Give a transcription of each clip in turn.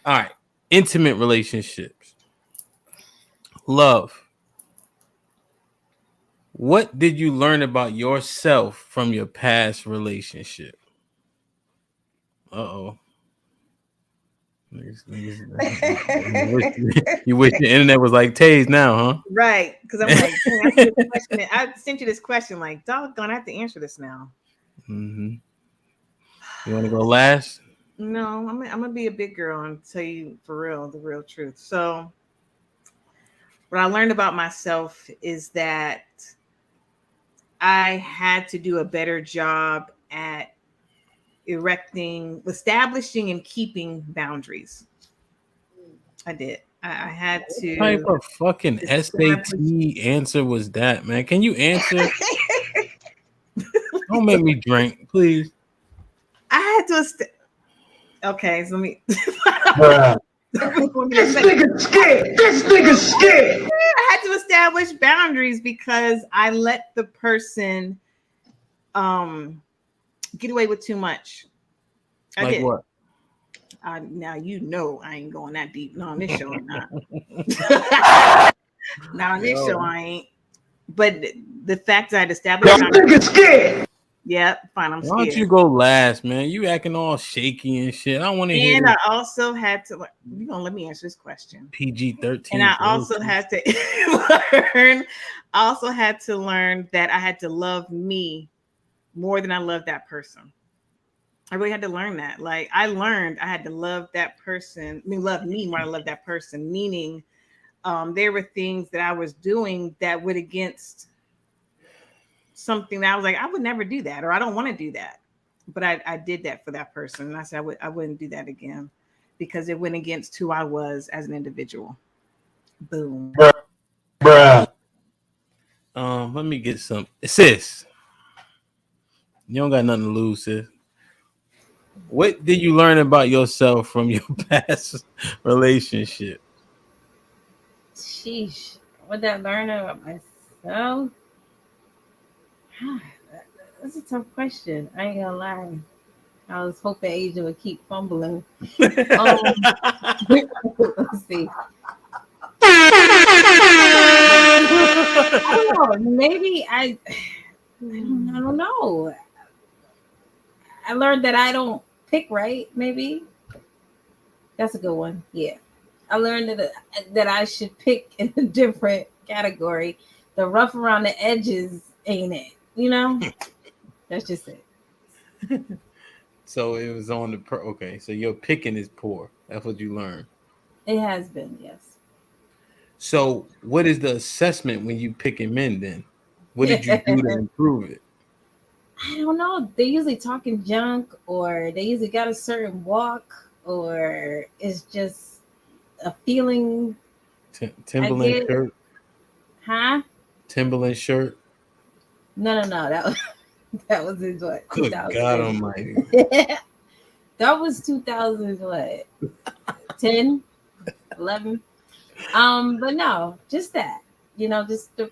All right. Intimate relationships. Love. What did you learn about yourself from your past relationship? Uh-oh. You wish the internet was like Taze now, huh? Right, because I'm like, dang, I see this question. I sent you this question, like, doggone, I have to answer this now. Mm-hmm. You want to go last? No, I'm gonna be a big girl and tell you for real, the real truth. So, what I learned about myself is that I had to do a better job at establishing, and keeping boundaries. I did. I had What type to of fucking establish. SAT answer was that, man? Can you answer? Don't make me drink, please. I had to. Okay, so let me. Bruh. Want me to This say- nigga scared. This nigga scared. I had to establish boundaries because I let the person get away with too much. I Like did. what? Now you know I ain't going that deep. Not on this show, not. Not on this show, I ain't. But the fact that I'd established This nigga scared. yeah, fine, I'm Why don't you scared. go last, man? You acting all shaky and shit. I want to hear And this I also had to you gonna let me answer this question. PG-13. And I also had to learn, I also had to learn that I had to love me more than I loved that person. I really had to learn that. Like I learned I had to love that person. I mean, love me more than I love that person. Meaning, there were things that I was doing that went against something that I was like, I would never do that, or I don't want to do that. But I did that for that person, and I said I wouldn't do that again because it went against who I was as an individual. Boom. Bruh. Let me get some. Sis, you don't got nothing to lose, sis. What did you learn about yourself from your past relationship? Sheesh. What did I learn about myself? That's a tough question. I ain't gonna lie. I was hoping Asia would keep fumbling. Let's see. I don't know. Maybe I don't know. I learned that I don't pick right. Maybe that's a good one. Yeah, I learned that I should pick in a different category. The rough around the edges ain't it. You know, that's just it. So it was on the okay. So your picking is poor. That's what you learned. It has been, yes. So what is the assessment when you picking men? Then what did you do to improve it? I don't know. They usually talking junk, or they usually got a certain walk, or it's just a feeling. Timberland shirt. Huh? Timberland shirt. No. That was in what? Good God Almighty. That was 2000 what? 10, 11. But no, just that. Just the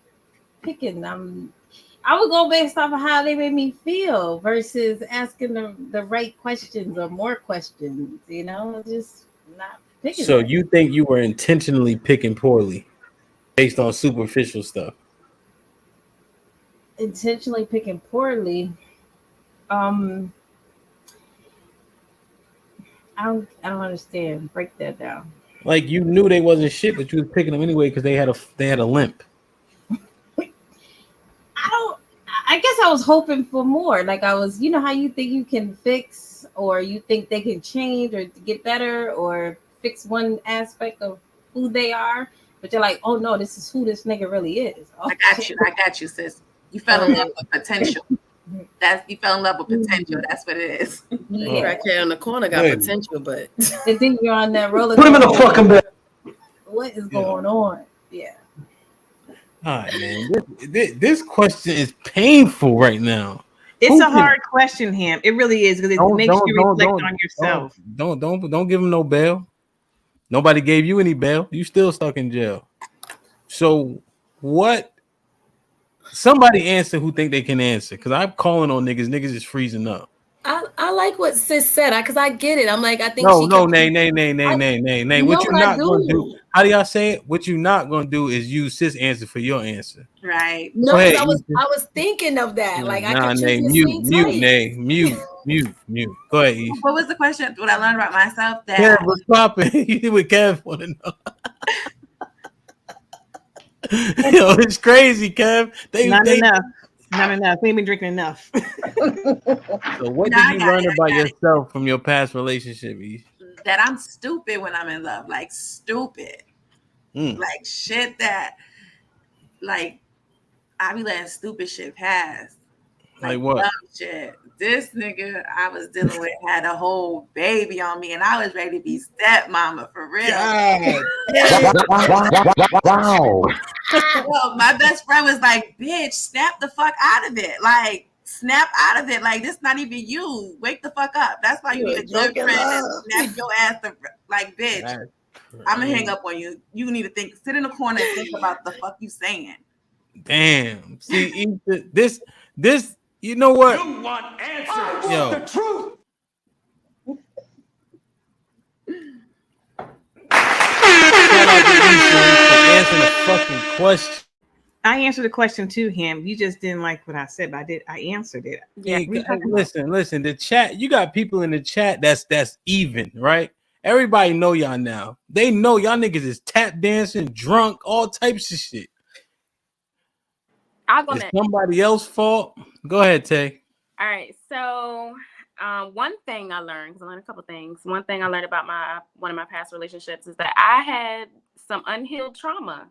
picking. I would go based off of how they made me feel versus asking the right questions or more questions. Just not picking. So you think you were intentionally picking poorly based on superficial stuff? Intentionally picking poorly. I don't understand. Break that down. Like you knew they wasn't shit, but you was picking them anyway because they had a limp. I guess I was hoping for more. Like I was, how you think you can fix, or you think they can change or get better or fix one aspect of who they are, but you're like, oh no, this is who this nigga really is. Oh, I got you, sis. You fell in love with potential. You fell in love with potential. That's what it is. Yeah. Right there in the corner got potential, but and then you're on that roller. Put him in the fucking bed. What is going on? Yeah. All right, man. This question is painful right now. It's a hard question, Ham. It really is because it makes you reflect on yourself. Don't give him no bail. Nobody gave you any bail. You still stuck in jail. So what? Somebody answer who think they can answer, because I'm calling on niggas. Niggas is freezing up. I like what sis said because I get it. I'm like, I think No, she no, can. nay. You What know you what I not gonna do? do? How do y'all say it? What you not gonna do is use sis answer for your answer. Right. No, Go because ahead. I was thinking of that. Like I Nah, kept nay, choosing the mute, same mute, type. nay, mute. Go ahead, Eve. What was the question? What I learned about myself Kev, that what's popping? You with Kev want to know? Yo, it's crazy, Kev. Not They. enough. Not enough. We ain't been drinking enough. So, what no, did I you got learn it. about yourself from your past relationship, Eve? That I'm stupid when I'm in love. Like stupid. Mm. Like shit that like I be letting stupid shit pass. Like Like what? dumb shit. This nigga I was dealing with had a whole baby on me and I was ready to be stepmama for real. God. Wow. Well, my best friend was like, bitch, snap the fuck out of it. Like, snap out of it. Like, this not even you. Wake the fuck up. That's why you You need a a good drunken friend and love. snap your ass the like, bitch. That's I'm gonna hang crazy. up on you. You need to think, sit in the corner and think about the fuck you saying. Damn. See, Eve, this. You know what? You want answers. Yo. The truth. Shout out to Eve for answering the fucking question. I answered the question to him. You just didn't like what I said, but I answered it. Yeah. What are you talking about? Listen. The chat. You got people in the chat that's even, right? Everybody know y'all now. They know y'all niggas is tap dancing, drunk, all types of shit. I'll go It's next. somebody else's fault. Go ahead, Tay. All right. So, one thing I learned, because I learned a couple things. One thing I learned about one of my past relationships is that I had some unhealed trauma.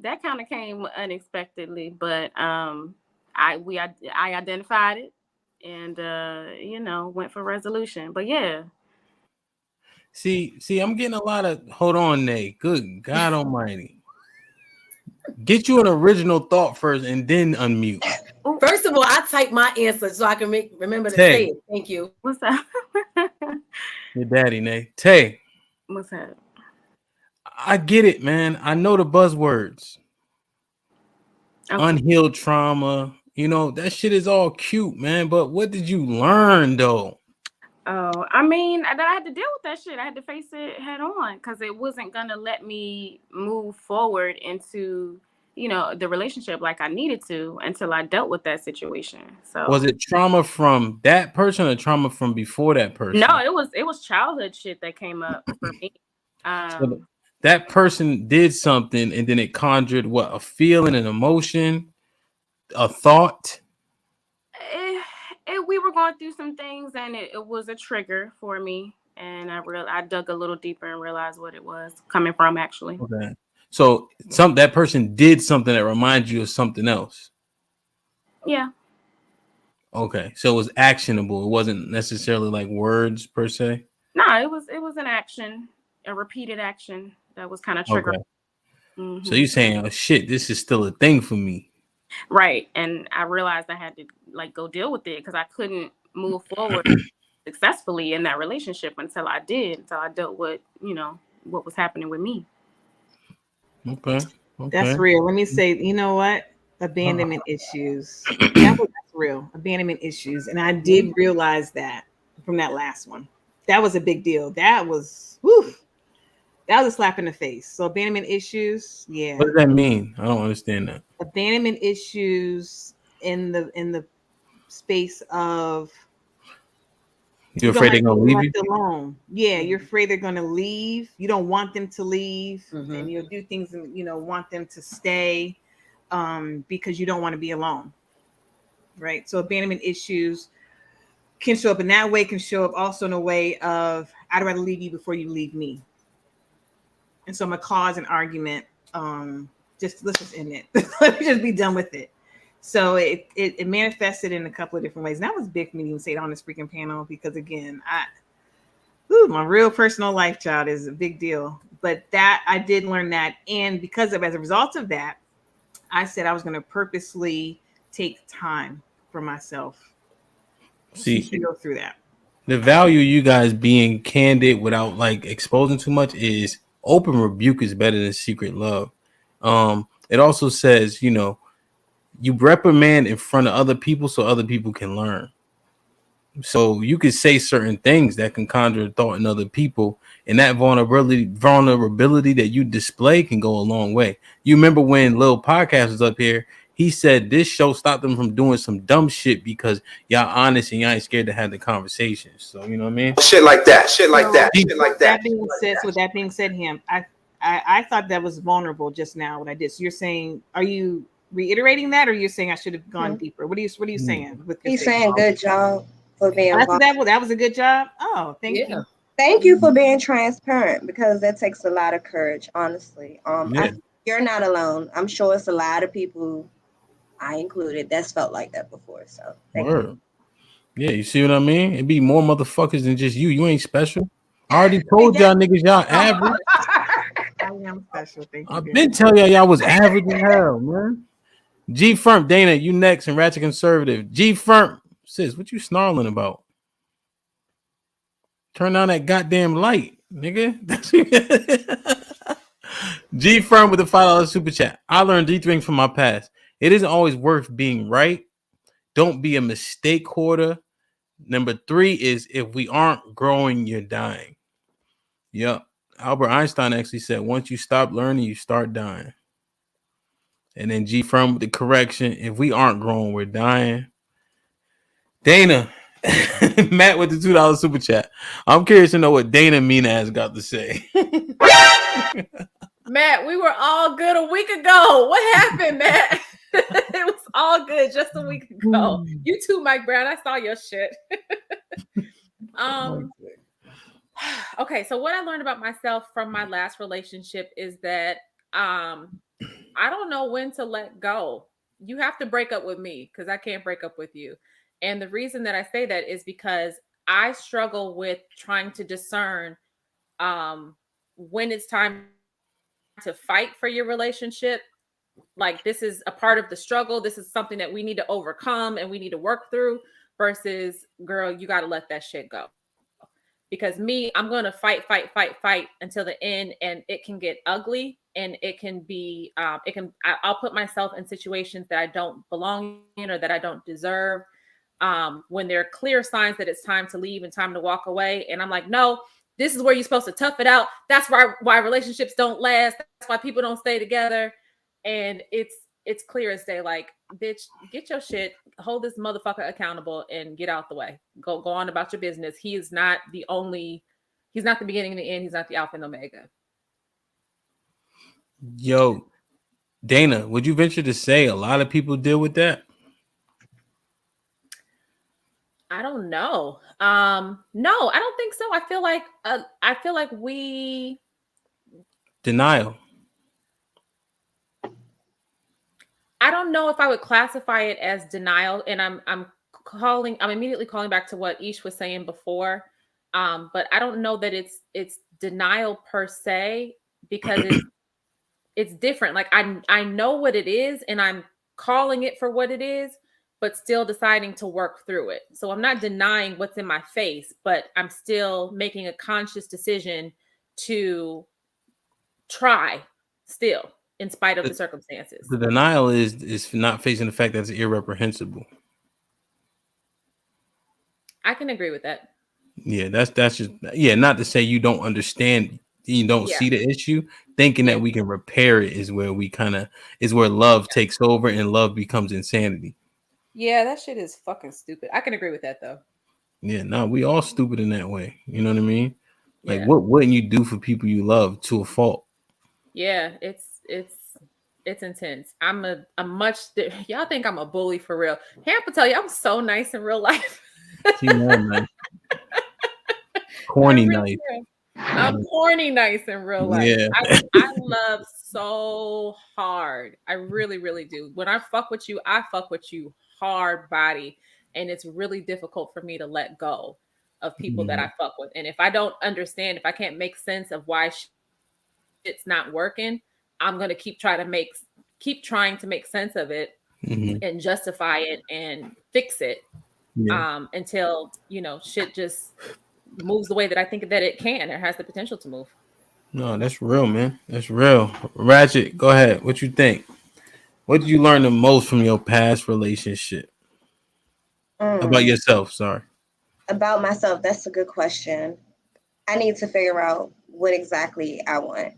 That kind of came unexpectedly, but I identified it and went for resolution. But yeah, See, I'm getting a lot of hold on, Nate. Good God Almighty. Get you an original thought first and then unmute. First of all, I type my answer so I can remember to Tay. say it. Thank you. what's up? Your daddy, Nate. Tay, What's up? I get it, man. I know the buzzwords. Okay. Unhealed trauma. You know, that shit is all cute, man. But what did you learn though? Oh, I mean, that I had to deal with that shit. I had to face it head on because it wasn't gonna let me move forward into, the relationship like I needed to until I dealt with that situation. So Was it trauma from that person or trauma from before that person? no, it was childhood shit that came up for me. So that person did something and then it conjured what? A feeling, an emotion, a thought. We were going through some things and it was a trigger for me. And I dug a little deeper and realized what it was coming from actually. Okay. So that person did something that reminds you of something else. Yeah. Okay. So it was actionable. It wasn't necessarily like words per se. No, it was an action, a repeated action that was kind of triggering. Okay. Mm-hmm. So you're saying, oh shit, this is still a thing for me. Right. And I realized I had to go deal with it because I couldn't move forward successfully in that relationship until I dealt with, what was happening with me. Okay. That's real. Let me say, you know what? Abandonment issues. That's real. Abandonment issues. And I did realize that from that last one. That was a big deal. That was that was a slap in the face. So abandonment issues, yeah. What does that mean? I don't understand that. Abandonment issues in the space of you're afraid they're gonna leave you alone. Yeah, you're afraid they're gonna leave. You don't want them to leave, and you'll do things and want them to stay, because you don't want to be alone. Right. So abandonment issues can show up in that way. Can show up also in a way of I'd rather leave you before you leave me. And so I'm gonna cause an argument. Let's just end it. Let me just be done with it. So it manifested in a couple of different ways. And that was big for me to even say it on this freaking panel because again, my real personal life, child, is a big deal. But that I did learn that, and as a result of that, I said I was going to purposely take time for myself. See, to go through that. The value you guys being candid without exposing too much is open rebuke is better than secret love. It also says, you reprimand in front of other people so other people can learn. So you could say certain things that can conjure a thought in other people, and that vulnerability that you display can go a long way. You remember when Lil Podcast was up here? He said this show stopped them from doing some dumb shit because y'all honest and y'all ain't scared to have the conversation. So you know what I mean? Shit like that. Shit like So, that. Shit like that. with that being said, him, I thought that was vulnerable just now what I did. So you're saying, are you reiterating that, or you're saying I should have gone deeper? What are you saying with your He's statement? saying good job for being vulnerable. That was a good job. Oh, thank you. Thank you for being transparent, because that takes a lot of courage, honestly. You're not alone. I'm sure it's a lot of people, I included, that's felt like that before. So thank you. Yeah, you see what I mean? It'd be more motherfuckers than just you. You ain't special. I already told y'all niggas y'all average. I am special. Thank you. I've been telling y'all was average in hell, man. G Firm, Dana, you next, and Ratchet Conservative. G Firm, sis, what you snarling about? Turn on that goddamn light, nigga. G Firm with the $5 super chat. I learned 3 things from my past. It isn't always worth being right. Don't be a mistake hoarder. Number 3 is if we aren't growing, you're dying. Yep. Albert Einstein actually said, once you stop learning, you start dying. And then G Firm with the correction, if we aren't growing, we're dying. Dana, Matt with the $2 super chat. I'm curious to know what Dana Mina has got to say. Matt, we were all good a week ago. What happened, Matt? It was all good just a week ago. You too, Mike Brown. I saw your shit. Okay, so what I learned about myself from my last relationship is that I don't know when to let go. You have to break up with me because I can't break up with you. And the reason that I say that is because I struggle with trying to discern when it's time to fight for your relationship. Like, this is a part of the struggle. This is something that we need to overcome and we need to work through, versus, girl, you got to let that shit go. Because me, I'm going to fight until the end, and it can get ugly, and it can be, I'll put myself in situations that I don't belong in or that I don't deserve. When there are clear signs that it's time to leave and time to walk away. And I'm like, no, this is where you're supposed to tough it out. That's why relationships don't last. That's why people don't stay together. And it's clear as day, like, bitch, get your shit, hold this motherfucker accountable, and get out the way. Go on about your business. He's not the beginning and the end. He's not the alpha and omega. Yo, Dana, would you venture to say a lot of people deal with that? I don't know. No, I don't think so. I feel like we Denial. I don't know if I would classify it as denial, and I'm immediately calling back to what Ish was saying before. But I don't know that it's denial per se, because it's different. Like, I know what it is, and I'm calling it for what it is, but still deciding to work through it. So I'm not denying what's in my face, but I'm still making a conscious decision to try still, in spite of the circumstances. The denial is not facing the fact that it's irreprehensible. I can agree with that. Yeah, that's just, yeah, not to say you don't understand, you don't see the issue. Thinking that we can repair it is where where love takes over, and love becomes insanity. Yeah, that shit is fucking stupid. I can agree with that though. Yeah, no, we all stupid in that way. You know what I mean? Like, what wouldn't you do for people you love to a fault? Yeah, it's intense. Y'all think I'm a bully for real. Hamp will tell you I'm so nice in real life. Nice. Corny nice. I'm corny nice in real life. Yeah. I love so hard. I really, really do. When I fuck with you, I fuck with you hard body. And it's really difficult for me to let go of people that I fuck with. And if I don't understand, if I can't make sense of why it's not working, I'm going to keep trying to make sense of it and justify it and fix it until, shit just moves the way that I think that it can or has the potential to move. No, that's real, man. That's real. Ratchet, go ahead. What you think? What did you learn the most from your past relationship? About yourself, sorry. About myself, that's a good question. I need to figure out what exactly I want.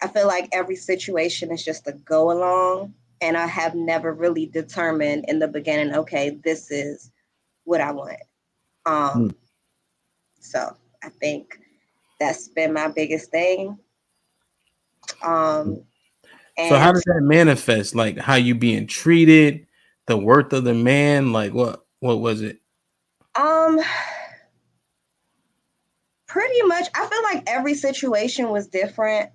I feel like every situation is just a go along, and I have never really determined in the beginning, okay, this is what I want. So I think that's been my biggest thing. So how And does that manifest? Like how you being treated, the worth of the man, like what was it? um pretty much I feel like every situation was different.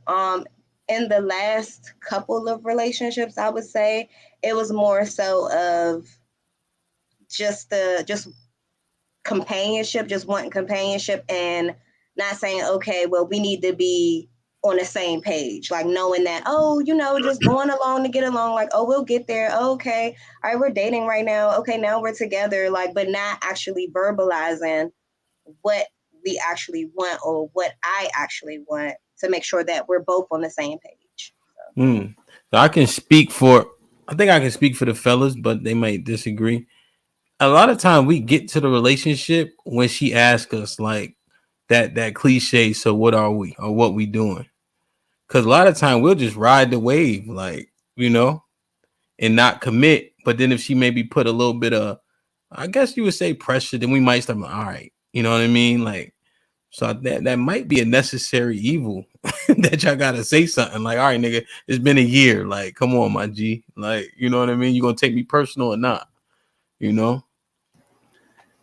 In the last couple of relationships, I would say it was more so of just companionship, just wanting companionship and not saying, okay, well, we need to be on the same page, like knowing that, oh, just going along to get along, like, oh, we'll get there. Oh, okay. All right, we're dating right now. Okay, now we're together, like, but not actually verbalizing what we actually want or what I actually want to make sure that we're both on the same page. So I can speak for I think I can speak for the fellas, but they might disagree. A lot of time we get to the relationship when she asks us like that cliche, so what are we or what we doing? Because a lot of time we'll just ride the wave, like, and not commit. But then if she maybe put a little bit of, I guess you would say pressure, then we might start like, all right, you know what I mean? Like, so that might be a necessary evil that y'all gotta say something like, all right, nigga, it's been a year. Like, come on, my G. Like, you know what I mean? You gonna take me personal or not? You know?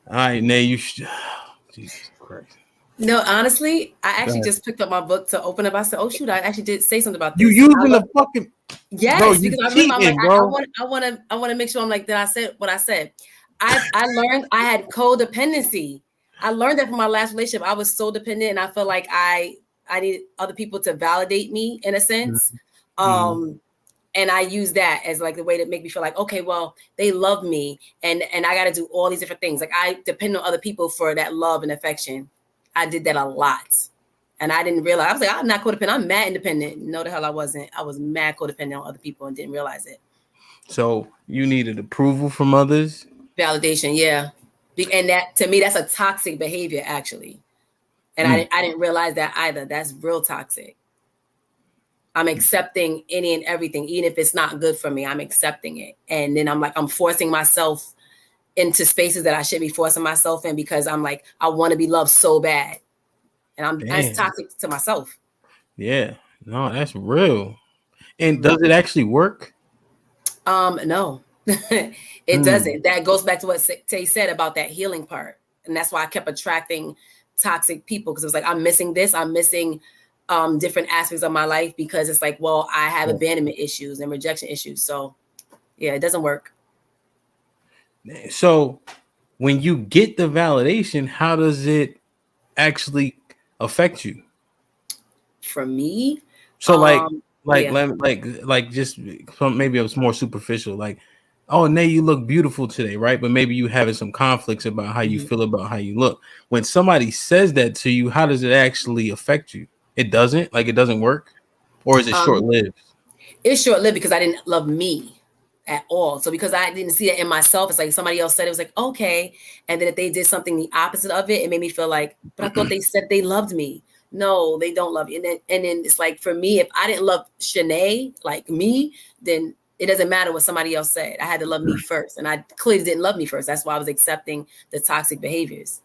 All right, Nay, you should. Jesus Christ. No, honestly, I actually just picked up my book to open up. I said, "Oh shoot, I actually did say something about You this." using the fucking bro? Yes, You because I remember I'm like, cheating, bro. I want to make sure I'm like that. I said what I said. I learned I had codependency. I learned that from my last relationship. I was so dependent, and I felt like I needed other people to validate me in a sense. And I use that as like the way to make me feel like, okay, well, they love me, and I got to do all these different things. Like I depend on other people for that love and affection. I did that a lot. And I didn't realize. I was like, I'm not codependent. I'm mad independent. No, the hell I wasn't. I was mad codependent on other people and didn't realize it. So you needed approval from others. Validation, yeah. And that to me, that's a toxic behavior, actually. And I didn't realize that either. That's real toxic. I'm accepting any and everything, even if it's not good for me. I'm accepting it, and then I'm forcing myself into spaces that I should be forcing myself in because I'm like I want to be loved so bad, and that's toxic to myself. Yeah, no, that's real. And does it actually work? No, it doesn't. That goes back to what Tay said about that healing part, and that's why I kept attracting toxic people because it was like I'm missing this, I'm missing different aspects of my life because it's like, well, I have abandonment issues and rejection issues, so yeah, it doesn't work. So when you get the validation, how does it actually affect you? For me, So yeah. like just maybe it was more superficial. Like, oh, Nay, you look beautiful today, right? But maybe you having some conflicts about how you feel about how you look. When somebody says that to you, how does it actually affect you? It doesn't. Like, it doesn't work, or is it short lived? It's short lived because I didn't love me at all. So because I didn't see that in myself, it's like somebody else said it was like okay, and then if they did something the opposite of it, it made me feel like, but I thought they said they loved me. No, they don't love you. And then it's like for me, if I didn't love Shanae like me, then it doesn't matter what somebody else said. I had to love me first, and I clearly didn't love me first. That's why I was accepting the toxic behaviors.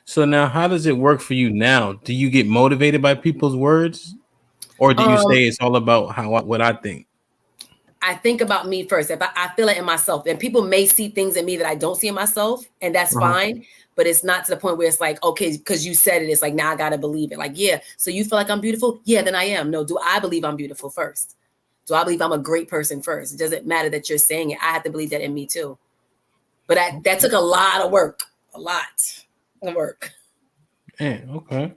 So now, how does it work for you now? Do you get motivated by people's words, or do you say it's all about what I think? I think about me first. If I feel it in myself, and people may see things in me that I don't see in myself, and that's fine. But it's not to the point where it's like, okay, because you said it, it's like now I gotta believe it. Like, yeah, so you feel like I'm beautiful? Yeah, then I am. No, do I believe I'm beautiful first? Do I believe I'm a great person first? It doesn't matter that you're saying it. I have to believe that in me too. But that took a lot of work. A lot of work. Man, okay.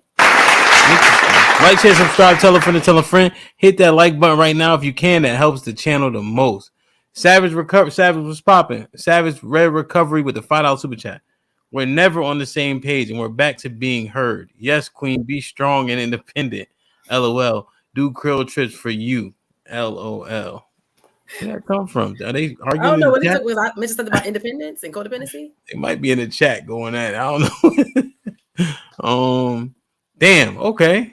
Like, share, subscribe, tell a friend to tell a friend. Hit that like button right now if you can. That helps the channel the most. Savage was popping. Savage Red Recovery with the $5 super chat. We're never on the same page, and we're back to being heard. Yes, Queen, be strong and independent. LOL. Do krill trips for you. LOL. Where that come from? Are they I don't arguing know in what the it chat? took. Was I mentioned something about independence and codependency? They might be in the chat going at it. I don't know. Damn. Okay.